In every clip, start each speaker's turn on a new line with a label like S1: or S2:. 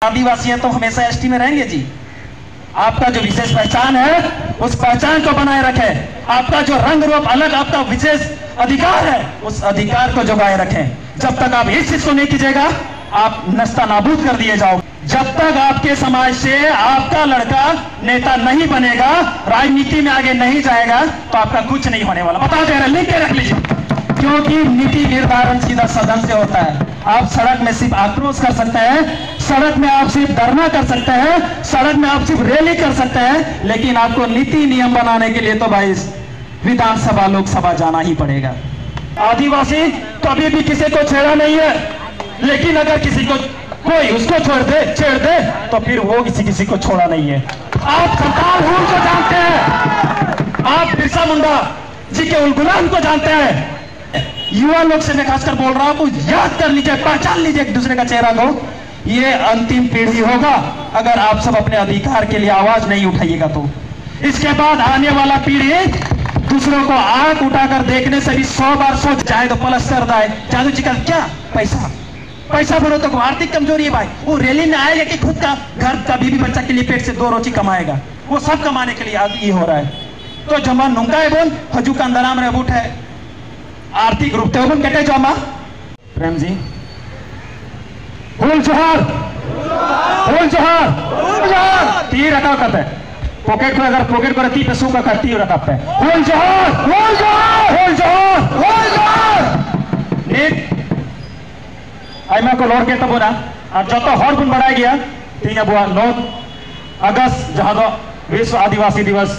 S1: आदिवासी है तो हमेशा एसटी में रहेंगे जी। आपका जो विशेष पहचान है उस पहचान को बनाए रखें। आपका जो रंग रूप अलग, आपका विशेष अधिकार है उस अधिकार को जगाए रखें। जब तक आप इस चीज को नहीं कीजिएगा आप नस्ता नाबूद कर दिए जाओगे। जब तक आपके समाज से आपका लड़का नेता नहीं बनेगा, राजनीति में आगे नहीं जाएगा, तो आपका कुछ नहीं होने वाला। बता दे रहे, लिख के रख लीजिए, क्योंकि नीति निर्धारण सीधा सदन से होता है। आप सड़क में सिर्फ आक्रोश कर सकते हैं, सड़क में आप सिर्फ धरना कर सकते हैं, सड़क में आप सिर्फ रैली कर सकते हैं, लेकिन आपको नीति नियम बनाने के लिए तो भाई विधानसभा लोकसभा जाना ही पड़ेगा। आदिवासी कभी भी किसी को छेड़ा नहीं है, लेकिन अगर किसी को कोई उसको छेड़ दे तो फिर वो किसी को छोड़ा नहीं है। आप सरदार हुल को जानते हैं, आप बिरसा मुंडा जी के उलगुलान को जानते हैं। युवा लोग से मैं खासकर बोल रहा हूं, याद कर लीजिए, पहचान लीजिए एक दूसरे का चेहरा को। ये अंतिम पीढ़ी होगा अगर आप सब अपने अधिकार के लिए आवाज नहीं उठाइएगा तो। इसके बाद आने वाला पीढ़ी दूसरों को आंख उठाकर देखने से भी 100 बार सोच, चाहे तो पलस्तर दाए, जादू जी का क्या पैसा बोलो तो आर्थिक कमजोरी है भाई। वो रैली में आएगा कि खुद का घर का बीवी बच्चा के लिए पेट से 2 रोटी कमाएगा, वो सब कमाने के लिए ये हो रहा है। तो जमा नुंगा है बोल हजू का अंदराम रह बूट है आर्थिक रूप से बोल कटे जमा प्रेम जी हुल जोहार तीर रखा करते पॉकेट को, अगर पॉकेट को रखती पैसों का करती रखा पे हुल जोहार आईमा को लौट के तब बोला और जो तो हर गुण बढ़ाया गया तीन अब 9 अगस्त जहां दो विश्व आदिवासी दिवस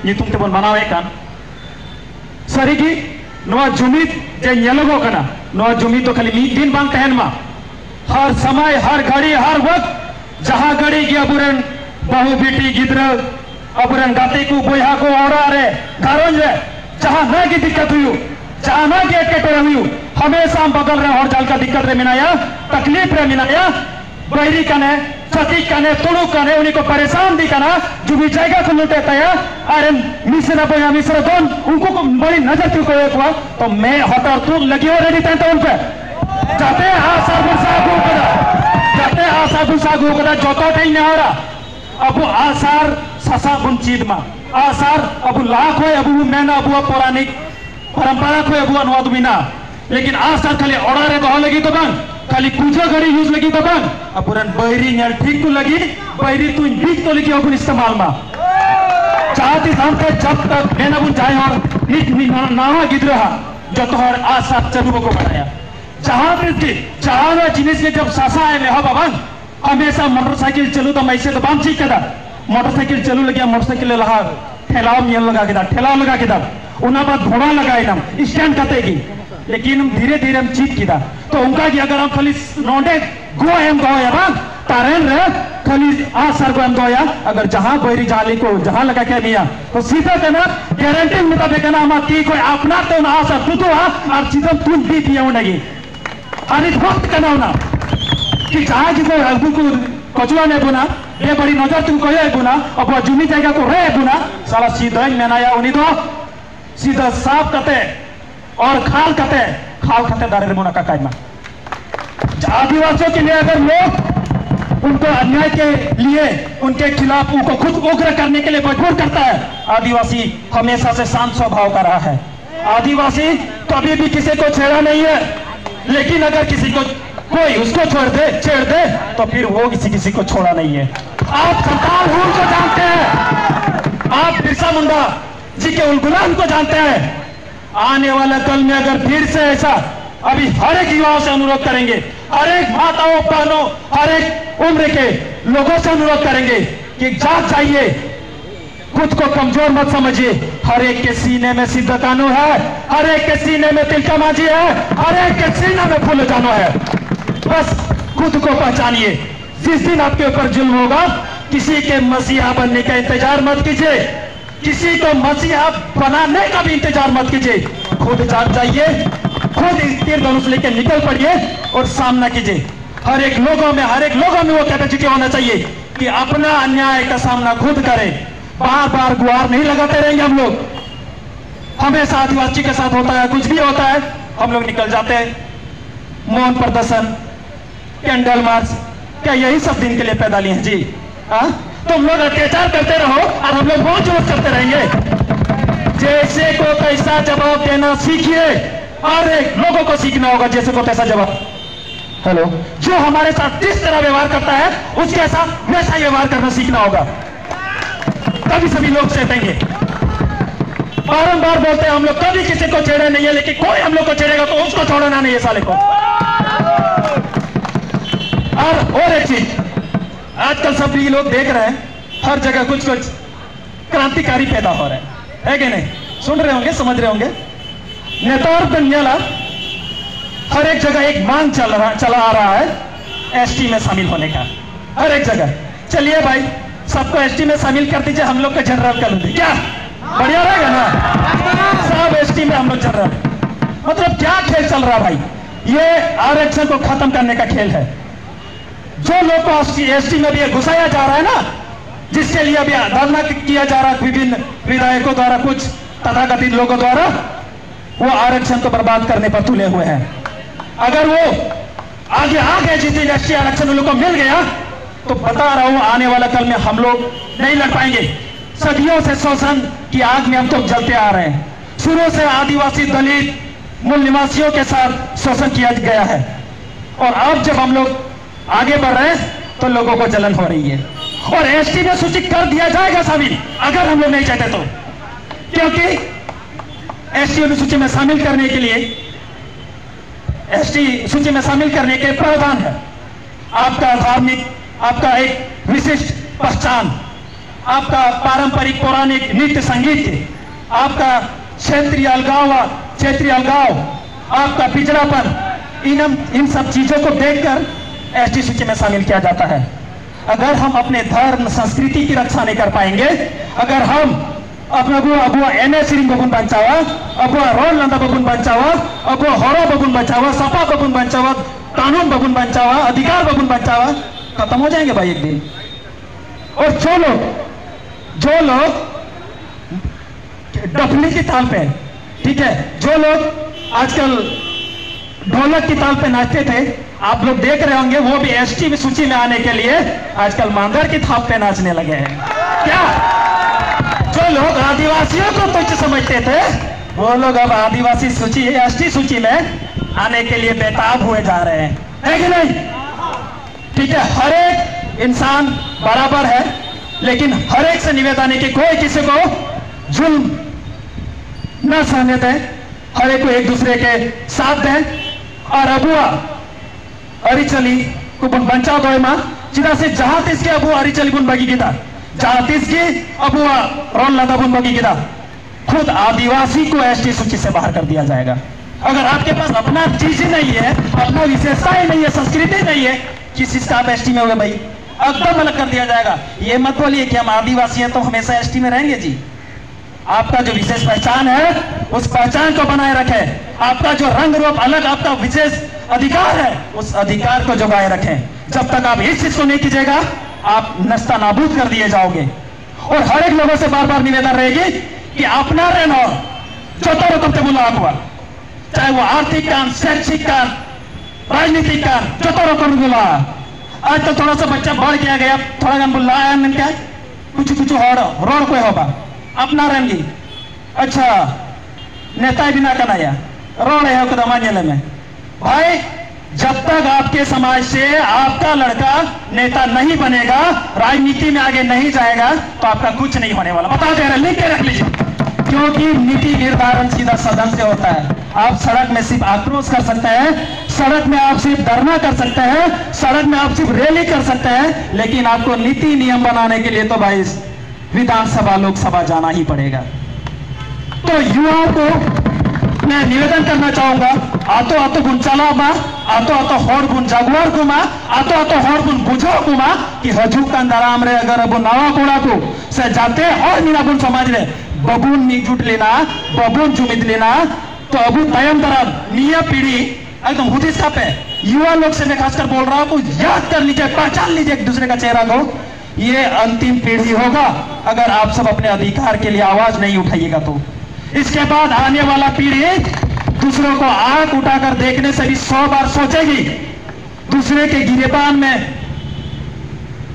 S1: ये तुम ते बोल मनावे कान सरी की नवा जुमित जे येलोगो कना नवा जुमित तो खाली मीट दिन बांग तहन मा हर समय हर घड़ी हर वक्त जहां घड़ी गया बुरन बहु बेटी गिद्र अबुरन गाते को बोया को ओरा रे घरों रे जहां ना की दिक्कत हुई, जहां ना की अटके हुई, हमेशा बदल रहे और जाल का दिक्कत रे मिनाया, तकलीफ रे मिनाया, बहरी कने सती कने तुड़ू कने उन्हीं को परेशान दी कना जो भी जगह को लुटे तया अरे मिश्रा बोया मिश्रा दोन उनको को बड़ी नजर क्यों कोई हुआ तो मैं हटर तू लगी हो रेडी थे तो उन पे जाते आशा गुस्सा गुकदा जो तो नहीं ना हो रहा अब आसार ससा बुन चीद मा आसार अब लाख हो अब मैंने अब पौराणिक परंपरा को अब अनुवाद बिना, लेकिन आसार खाली ओड़ा रे तो लगी तो बंग खाली पूजा घड़ी यूज लगी तो बंग अब बहरी न्याल ठीक तो लगी बहरी तू बीच तो लगी अब इस्तेमाल मा चाहती जानते जब तक मैंने बुन जाए और नावा गिद्रहा जो तो हर आसार चलुओं को बनाया जहां जिनिस के जब सासा है मैं बाबा हमेशा मोटरसाइकिल चलू तो मैं से तो बाम ठीक कदा मोटरसाइकिल चलू लगे मोटरसाइकिल लगा ठेलाव लगा के ठेलाव लगा के उना बाद घोड़ा लगाए नाम स्टैंड करते की, लेकिन हम धीरे धीरे हम चीत किया तो उनका कि अगर हम खाली नोडे गो हम गोया बा तारेन रे खाली आसर को हम गोया अगर जहां बहरी जाली को जहां लगा के मिया तो सीधा कहना गारंटी मुताबिक कहना हम की कोई अपना तो ना आसर तू तो और सीधा तू भी पिया उनगी अरे वक्त कहना ना कि जहां जिसको हल्कू को कचुआ ने बुना ये बड़ी नजर तुम को ये बुना अब जुमी जाएगा को रे बुना साला सीधा ही मैंने आया उन्हीं तो सीधा साफ करते और खाल करते दारे मुना का कायमा आदिवासियों के लिए अगर लोग उनको अन्याय के लिए उनके खिलाफ उनको खुद उग्र करने के लिए मजबूर करता है, आदिवासी हमेशा से शांत स्वभाव का रहा है। आदिवासी कभी भी किसी को छेड़ा नहीं है, लेकिन अगर किसी को कोई उसको छेड़ दे तो फिर वो किसी को छोड़ा नहीं है। आप सरदार हुल को जानते हैं, आप बिरसा मुंडा जी के उलगुलान को जानते हैं। आने वाला कल में अगर फिर से ऐसा अभी हर एक युवाओं से अनुरोध करेंगे, हर एक माताओं बहनों हर एक उम्र के लोगों से अनुरोध करेंगे कि जाग जाइए, खुद को कमजोर मत समझिए। हर एक के सीने में सिद्ध कानू है, हर एक के सीने में तिलका मांझी है, हर एक के सीने में फूल जानो है। बस खुद को पहचानिए। जिस दिन आपके ऊपर जुल्म होगा किसी के मसीहा बनने का इंतजार मत कीजिए, किसी को मसीहा बनाने का भी इंतजार मत कीजिए। खुद जाग जाइए, खुद तीर धनुष लेकर निकल पड़िए और सामना कीजिए। हर एक लोगों में वो कैपेसिटी होना चाहिए कि अपना अन्याय का सामना खुद करें। बार बार गुहार नहीं लगाते रहेंगे हम लोग। हमेशा आदिवासी के साथ होता है, कुछ भी होता है हम लोग निकल जाते हैं। मौन प्रदर्शन, कैंडल मार्च, क्या यही सब दिन के लिए पैदा लिए हैं जी? हाँ, तुम लोग अत्याचार करते रहो और हम लोग बहुत जोर करते रहेंगे। जैसे को कैसा जवाब देना सीखिए और लोगों को सीखना होगा जैसे को तैसा जवाब। हेलो, जो हमारे साथ जिस तरह व्यवहार करता है उसके साथ वैसा ही व्यवहार करना सीखना होगा, तभी सभी लोग चेतेंगे। बारंबार बोलते हैं हम लोग कभी किसी को छेड़े नहीं है, लेकिन कोई हम लोग को छेड़ेगा तो उसको छोड़ना नहीं है साले को। और एक चीज, आजकल सभी लोग देख रहे हैं हर जगह कुछ कुछ क्रांतिकारी पैदा हो रहा है कि नहीं? सुन रहे होंगे, समझ रहे होंगे। नेतौर बंजाला हर एक जगह एक मांग चला आ रहा है एसटी में शामिल होने का, हर एक जगह। चलिए भाई, सबको एसटी में शामिल कर दीजिए, हम लोग का जनरल कर दीजिए, क्या बढ़िया रहेगा ना? सब एसटी में हम लोग जनरल। मतलब क्या खेल चल रहा भाई? ये आरक्षण को खत्म करने का खेल है। जो लोग को एसटी में भी घुसाया जा रहा है ना, जिसके लिए अभी धरना किया जा रहा है विभिन्न विधायकों द्वारा, कुछ तथाकथित लोगों द्वारा, वो आरक्षण को बर्बाद करने पर तुले हुए हैं। अगर वो आगे आ गए, जिस दिन एसटी आरक्षण उन लोगों को मिल गया, तो बता रहा हूं आने वाला कल में हम लोग नहीं लड़ पाएंगे। सदियों से शोषण की आग में हम तो जलते आ रहे हैं। शुरू से आदिवासी, दलित, मूल निवासियों के साथ शोषण किया गया है, और अब जब हम लोग आगे बढ़ रहे हैं तो लोगों को जलन हो रही है। और एसटी में सूचित कर दिया जाएगा शामिल, अगर हम लोग नहीं चाहते तो, क्योंकि एसटी अनुसूची में शामिल करने के लिए, एसटी सूची में शामिल करने के प्रावधान है। आपका धार्मिक, आपका एक विशिष्ट पहचान, आपका पारंपरिक पौराणिक नृत्य संगीत, आपका क्षेत्रीय अलगाव, आपका पिछड़ापन, इन सब चीजों को देखकर एसटी सूची में शामिल किया जाता है। अगर हम अपने धर्म संस्कृति की रक्षा नहीं कर पाएंगे, अगर हम अपना अबुआ एने सिरिंग बबुन बचावा, अबुआ रोल नंदा बबुन बचावा, अबुआ हरो बबुन बचावा, सपा बबुन बचावा, कानून बबुन बचावा, अधिकार बबुन बचावा, खत्म हो जाएंगे भाई एक दिन। और जो लोग डफली की ताल पे, ठीक है, जो लोग आजकल ढोलक की ताल पे नाचते थे, आप लोग देख रहे होंगे, वो भी एसटी में सूची में आने के लिए आजकल मांदर की थाप पे नाचने लगे हैं। क्या? जो लोग आदिवासियों को तुच्छ समझते थे, वो लोग अब आदिवासी सूची, एसटी सूची में आने के लिए बेताब हुए जा रहे हैं, है कि नहीं? ठीक है, हर एक इंसान बराबर है, लेकिन हर एक से निवेदन है कि कोई किसी को जुल्म न सहने दें, हर एक को एक दूसरे के साथ दें। और अबुआ अरिचली को बंचा दो मां चिदा से जहां तिसके अबुआ अरिचली बुन बगी गिदा, जहां तिसके अबुआ रोल लदा बुन बगी गिदा, खुद आदिवासी को एसटी सूची से बाहर कर दिया जाएगा। अगर आपके पास अपना चीज ही नहीं है, अपना विशेषता ही नहीं है, संस्कृति नहीं है, किस चीज का आप एसटी में हो गए भाई? एकदम अलग कर दिया जाएगा। ये मत बोलिए कि हम आदिवासी हैं तो हमेशा एसटी में रहेंगे जी। आपका जो विशेष पहचान है, उस पहचान को बनाए रखें। आपका जो रंग रूप अलग, आपका विशेष अधिकार है, उस अधिकार को जगाए रखें। जब तक आप इस चीज को नहीं कीजिएगा, आप नस्ता नाबूद कर दिए जाओगे। और हर एक लोगों से बार बार निवेदन रहेगी कि अपना रहना जो तो रकम से बुला हुआ, चाहे वो आर्थिक कान, शैक्षिक कान, राजनीतिक कान, जो तो रकम बुला। आज तो थोड़ा सा बच्चा बढ़ गया, थोड़ा गान बुला क्या कुछ रोड कोई होगा अपना रहेंगी। अच्छा, नेता बिना कनाया रोड है कदम में भाई, जब तक आपके समाज से आपका लड़का नेता नहीं बनेगा, राजनीति में आगे नहीं जाएगा, तो आपका कुछ नहीं होने वाला। बता दे रहे, लिख के रख लीजिए, क्योंकि नीति निर्धारण सीधा सदन से होता है। आप सड़क में सिर्फ आक्रोश कर सकते हैं, सड़क में आप सिर्फ धरना कर सकते हैं, सड़क में आप सिर्फ रैली कर सकते हैं, लेकिन आपको नीति नियम बनाने के लिए तो भाई विधानसभा लोकसभा जाना ही पड़ेगा। तो युवाओं को मैं निवेदन करना चाहूंगा, आतो आतो बुन चला मा, आतो आतो होड़ बुन जागवार को मा, आतो आतो होड़ बुन बुझो को मा, कि हजू का अंदराम रे अगर अब नवा कोड़ा को से जाते और मीना बुन समाज रे बबून मिजुट लेना, बबून जुमित लेना, तो अबू तयम दराब निया पीढ़ी एकदम हुदिस का पे युवा लोग से मैं खासकर बोल रहा हूं, याद कर लीजिए, पहचान लीजिए एक दूसरे का चेहरा को। ये अंतिम पीढ़ी होगा अगर आप सब अपने अधिकार के लिए आवाज नहीं उठाइएगा तो। इसके बाद आने वाला पीढ़ी दूसरों को आंख उठाकर देखने से भी 100 बार सोचेगी, दूसरे के गिरेबान में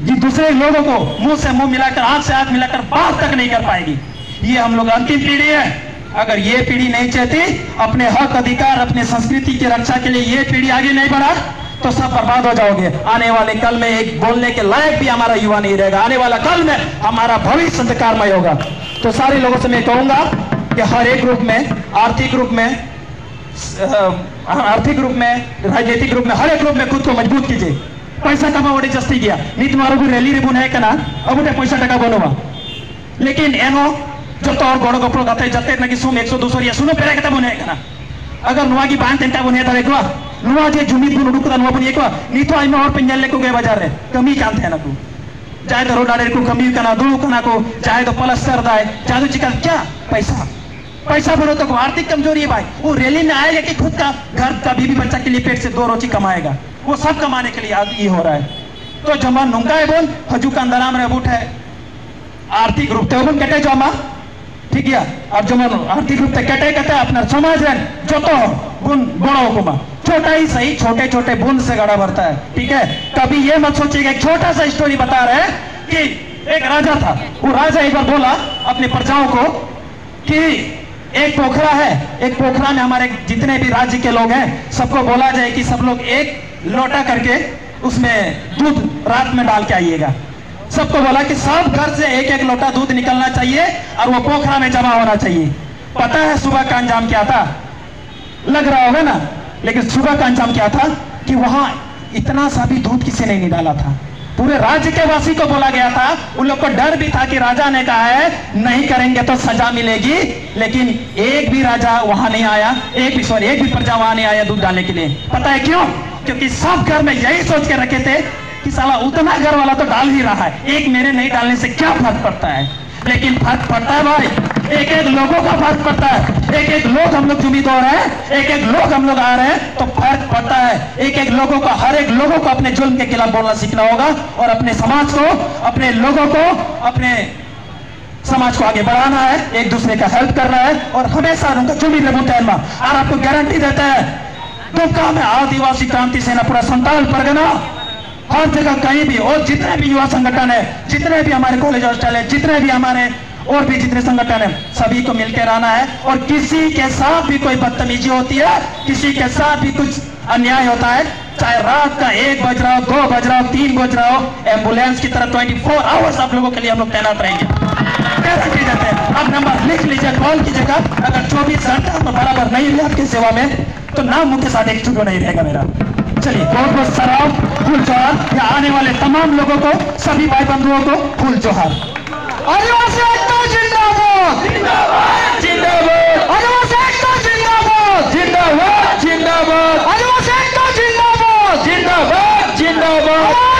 S1: दूसरे लोगों को मुंह से मुंह मिलाकर, आंख से आंख मिलाकर बात तक नहीं कर पाएगी। ये हम लोग अंतिम पीढ़ी है। अगर ये पीढ़ी नहीं चाहती अपने हक अधिकार, अपने संस्कृति की रक्षा के लिए ये पीढ़ी आगे नहीं बढ़ा तो सब बर्बाद हो जाओगे। आने वाले कल में एक बोलने के लायक भी हमारा युवा नहीं रहेगा। आने वाला कल में हमारा भविष्य अंधकारमय होगा। तो सारे लोगों से मैं कहूंगा कि हर एक रूप में, आर्थिक रूप में, राजनीतिक रूप में, हर एक रूप में खुद को मजबूत कीजिए। पैसा कमाओटे जस्ती गया नहीं तुम्हारो भी रैली रे बुनाए कना अब पैसा टका बनवा, लेकिन एनो जो तो और गोड़ गोपड़ो गाते जते ना कि सुम 100 200 या सुनो पेरे कता बुनाए कना अगर नुआ की बांध तेंटा बुनाए तारे को नुआ जे जुमी बुन उडुक ता नुआ बुनिए को नी तो आइमा और पिंजल लेको गए बाजार रे कमी कान थे ना को जाए तो रोडारे को कमी कना दुलु कना को जाए तो प्लास्टर दाए जादू चिकन क्या पैसा बनो तो आर्थिक कमजोरी है भाई। वो रैली में आएगा कि खुद का घर का बीवी बच्चा के लिए पेट से 2 रोटी कमाएगा, वो सब कमाने के लिए ये हो रहा है। तो जमा नुंगा है बोल हजू का अंदराम रे बूट है आर्थिक रूप से बोल कटे जमा ठीक है। और जमा आर्थिक रूप से कटे अपना समाज है जो तो बुन बड़ो हुकुमा छोटा ही सही, छोटे छोटे बूंद से गड़ा भरता है। ठीक है, कभी ये मत सोचिएगा। एक छोटा सा स्टोरी बता रहे हैं कि एक राजा था। वो राजा एक बार बोला अपने प्रजाओं को कि एक पोखरा है, एक पोखरा में हमारे जितने भी राज्य के लोग हैं सबको बोला जाए कि सब लोग एक लोटा करके उसमें दूध रात में डाल के आइएगा। सबको बोला कि सब घर से एक एक लोटा दूध निकलना चाहिए और वो पोखरा में जमा होना चाहिए। पता है सुबह का अंजाम क्या था? लग रहा होगा ना, लेकिन सुबह का अंजाम क्या था कि वहां इतना सा भी दूध किसी ने नहीं डाला था। पूरे राज्य के वासी को बोला गया था। उन लोग को डर भी था कि राजा ने कहा है नहीं करेंगे तो सजा मिलेगी, लेकिन एक भी राजा वहां नहीं आया, एक भी प्रजा वहां नहीं आया दूध डालने के लिए। पता है क्यों? क्योंकि सब घर में यही सोच के रखे थे कि साला उतना घर वाला तो डाल ही रहा है, एक मेरे नहीं डालने से क्या फर्क पड़ता है। लेकिन फर्क पड़ता है भाई, एक एक लोगों का फर्क पड़ता है। एक एक लोग हम लोग जुम्मेदार हैं, एक एक लोग हम लोग आ रहे हैं तो फर्क पड़ता है। एक एक लोगों का, हर एक लोगों को अपने जुल्म के खिलाफ बोलना सीखना होगा और अपने समाज को, अपने लोगों को, अपने समाज को आगे बढ़ाना है, एक दूसरे का हेल्प करना है और हमेशा उनका जुम्मेदार और आपको गारंटी देता है तो काम है आदिवासी क्रांति सेना पूरा संताल परगना हर जगह कहीं भी, और जितने भी युवा संगठन है, जितने भी हमारे कॉलेज हॉस्टल है, जितने भी हमारे और भी जितने संगठन है, सभी को मिलकर रहना है। और किसी के साथ भी कोई बदतमीजी होती है, किसी के साथ भी कुछ अन्याय होता है, चाहे रात का 1 बज रहा हो, 2 बज रहा हो, 3 बज रहा हो, एम्बुलेंस की तरह 24 आवर्स आप लोगों के लिए हम लोग तैनात रहेंगे। गारंटी देते हैं। आप नंबर लिख लीजिए, कॉल कीजिएगा। अगर 24 घंटा बराबर नहीं रहे आपकी सेवा में तो नाम मुंह के साथ एक चुटो नहीं रहेगा मेरा। चलिए बहुत बहुत सलाम, फूल जोहार। यहाँ आने वाले तमाम लोगों को, सभी भाई बंधुओं को फूल जोहार। आदिवासी एकता जिंदाबाद, जिंदाबाद, जिंदाबाद। आदिवासी एकता जिंदाबाद, जिंदाबाद, जिंदाबाद। आदिवासी एकता जिंदाबाद, जिंदाबाद, जिंदाबाद।